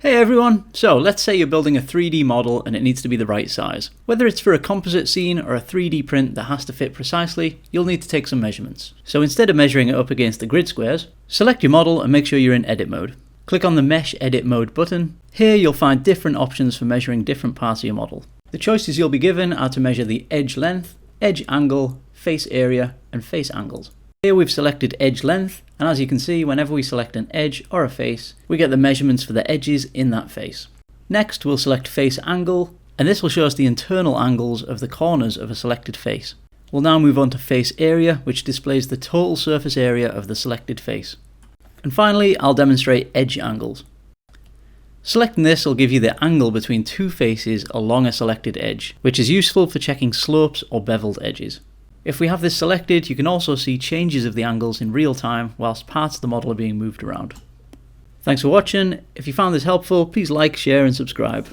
Hey everyone! So let's say you're building a 3D model and it needs to be the right size. Whether it's for a composite scene or a 3D print that has to fit precisely, you'll need to take some measurements. So instead of measuring it up against the grid squares, select your model and make sure you're in edit mode. Click on the Mesh Edit Mode button. Here you'll find different options for measuring different parts of your model. The choices you'll be given are to measure the edge length, edge angle, face area, and face angles. Here we've selected edge length, and as you can see, whenever we select an edge or a face, we get the measurements for the edges in that face. Next, we'll select face angle, and this will show us the internal angles of the corners of a selected face. We'll now move on to face area, which displays the total surface area of the selected face. And finally, I'll demonstrate edge angles. Selecting this will give you the angle between two faces along a selected edge, which is useful for checking slopes or beveled edges. If we have this selected, you can also see changes of the angles in real time whilst parts of the model are being moved around. Thanks for watching. If you found this helpful, please like, share and subscribe.